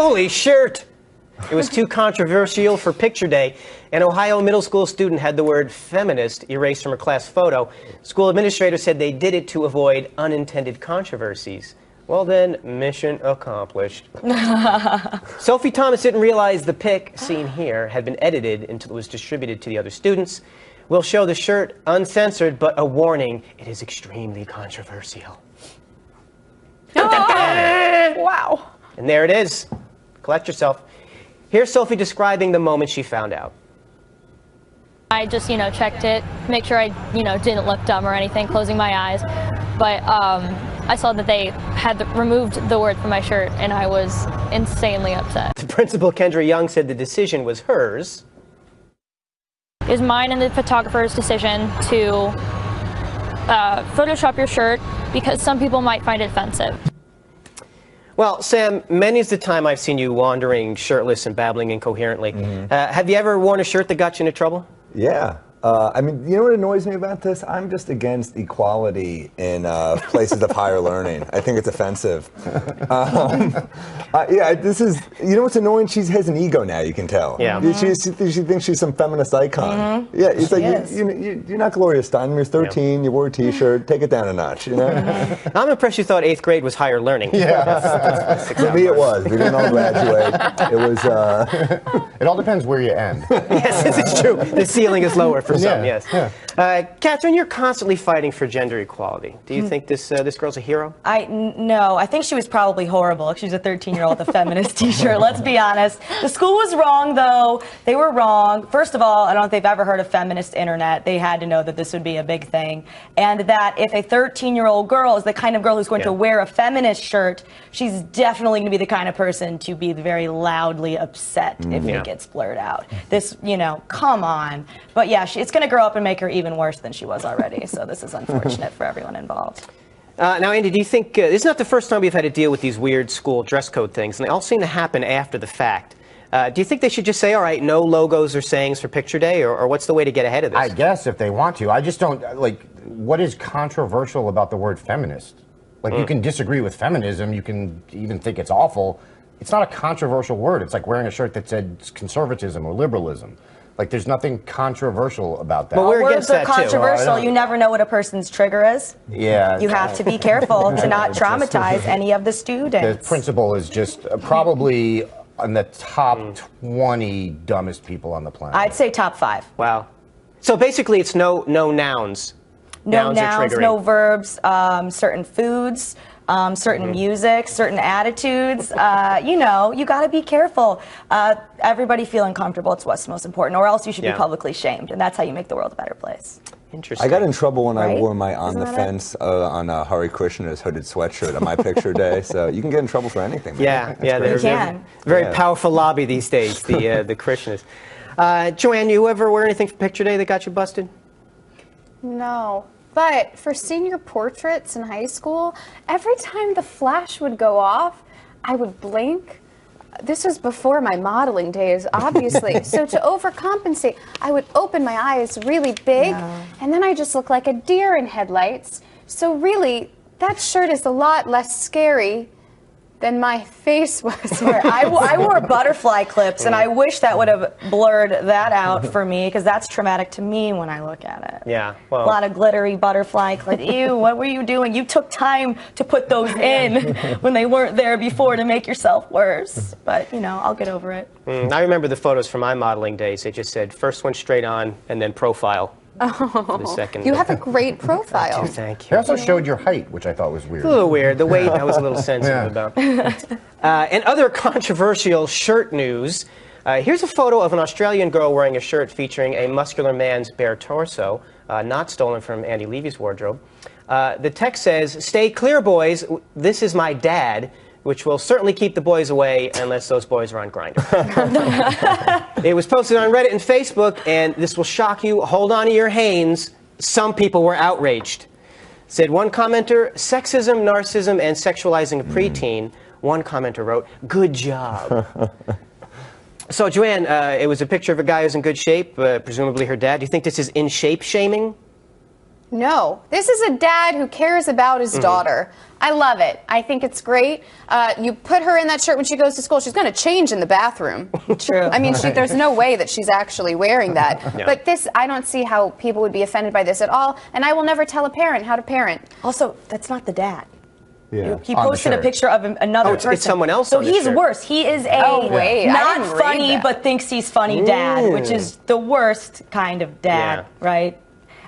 Holy shirt! It was too controversial for picture day. An Ohio middle school student had the word feminist erased from her class photo. School administrators said they did it to avoid unintended controversies. Well then, mission accomplished. Sophie Thomas didn't realize the pic seen here had been edited until it was distributed to the other students. We'll show the shirt uncensored, but a warning, it is extremely controversial. Wow. And there it is. Collect yourself. Here's Sophie describing the moment she found out. I just, checked it, make sure I, didn't look dumb or anything, closing my eyes. But I saw that they had removed the word from my shirt, and I was insanely upset. The principal, Kendra Young, said the decision was hers. It was mine and the photographer's decision to Photoshop your shirt because some people might find it offensive. Well, Sam, many's the time I've seen you wandering shirtless and babbling incoherently. Have you ever worn a shirt that got you into trouble? Yeah. I mean, you know what annoys me about this? I'm just against equality in places of higher learning. I think it's offensive. Yeah, this is, you know what's annoying? She has an ego now, you can tell. Yeah. She thinks she's some feminist icon. Yeah, it's like, you're not Gloria Steinem, you're 13, you wore a t-shirt, take it down a notch, you know? I'm impressed you thought 8th grade was higher learning. Yeah. For me it was. We didn't all graduate. It was... It all depends where you end. Yes, this is true. The ceiling is lower for some, yes. Yeah. Katherine, you're constantly fighting for gender equality. Do you think this girl's a hero? No, I think she was probably horrible. She was a 13-year-old with a feminist t-shirt, let's be honest. The school was wrong, though. They were wrong. First of all, I don't think they've ever heard of feminist internet. They had to know that this would be a big thing. And that if a 13-year-old girl is the kind of girl who's going to wear a feminist shirt, she's definitely going to be the kind of person to be very loudly upset if it gets blurred out. This, come on. But yeah, it's going to grow up and make her even worse than she was already. So this is unfortunate for everyone involved. Now, Andy, do you think this is not the first time we've had to deal with these weird school dress code things, and they all seem to happen after the fact. Do you think they should just say, all right, no logos or sayings for picture day, or what's the way to get ahead of this? I guess if they want to. I just don't, what is controversial about the word feminist? You can disagree with feminism, you can even think it's awful. It's not a controversial word. It's like wearing a shirt that said conservatism or liberalism. There's nothing controversial about that. But we're words are controversial. You never know what a person's trigger is. Yeah. You have to be careful to not traumatize any of the students. The principal is just probably on the top 20 dumbest people on the planet. I'd say top 5. Wow. So basically it's no nouns. No nouns, no verbs, certain foods, certain music, certain attitudes. You got to be careful. Everybody feeling comfortable, it's what's most important, or else you should be publicly shamed, and that's how you make the world a better place. Interesting. I got in trouble when I wore my On the Fence on Hare Krishna's hooded sweatshirt on my picture day, so you can get in trouble for anything. Man. Yeah, they're very powerful lobby these days, the Krishnas. Joanne, you ever wear anything for picture day that got you busted? No. But for senior portraits in high school, every time the flash would go off, I would blink. This was before my modeling days, obviously. So to overcompensate, I would open my eyes really big, and then I just look like a deer in headlights. So really, that shirt is a lot less scary than my face was. I wore butterfly clips, and I wish that would have blurred that out for me, because that's traumatic to me when I look at it. Yeah, well. A lot of glittery butterfly clips. Ew, what were you doing? You took time to put those in when they weren't there before to make yourself worse. But, I'll get over it. I remember the photos from my modeling days. It just said first one straight on, and then profile. For the second. You have a great profile. Thank you. They also showed your height, which I thought was weird. A little weird. The weight I was a little sensitive about. And other controversial shirt news. Here's a photo of an Australian girl wearing a shirt featuring a muscular man's bare torso, not stolen from Andy Levy's wardrobe. The text says, "Stay clear, boys. This is my dad," which will certainly keep the boys away unless those boys are on Grindr. It was posted on Reddit and Facebook, and this will shock you. Hold on to your Hanes. Some people were outraged. Said one commenter, "Sexism, narcissism, and sexualizing a preteen." One commenter wrote, "Good job." So, Joanne, it was a picture of a guy who's in good shape, presumably her dad. Do you think this is in-shape shaming? No, this is a dad who cares about his daughter. I love it. I think it's great. You put her in that shirt when she goes to school. She's going to change in the bathroom. True. I mean, there's no way that she's actually wearing that. Yeah. But this, I don't see how people would be offended by this at all. And I will never tell a parent how to parent. Also, that's not the dad. Yeah. He On the posted a shirt. picture of another it's person. someone else So on the he's shirt. worse. He is a Oh, wait, I not didn't read funny that. but thinks he's funny dad, which is the worst kind of dad, Yeah. right?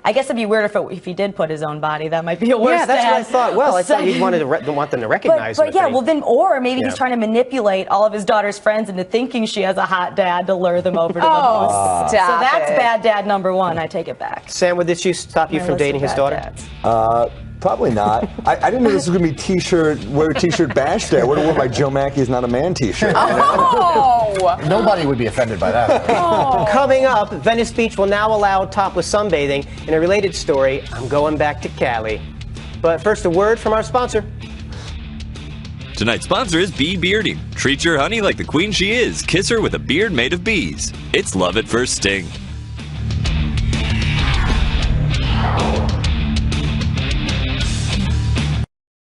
I guess it'd be weird if he did put his own body. That might be a worse Yeah, that's dad. what I thought. Well, I thought he'd want them to recognize him. But yeah, well then, or maybe Yeah. he's trying to manipulate all of his daughter's friends into thinking she has a hot dad to lure them over to the house. Stop So that's it. bad dad number one. I take it back. Sam, would this stop you My from list of dating his bad daughter? dads. Probably not. I didn't know this was going to be wear a t-shirt bash day. I would have worn my Joe Mackey is not a man t-shirt. Oh! Nobody would be offended by that. Coming up, Venice Beach will now allow topless sunbathing. In a related story, I'm going back to Cali. But first, a word from our sponsor. Tonight's sponsor is Bee Bearding. Treat your honey like the queen she is. Kiss her with a beard made of bees. It's love at first sting.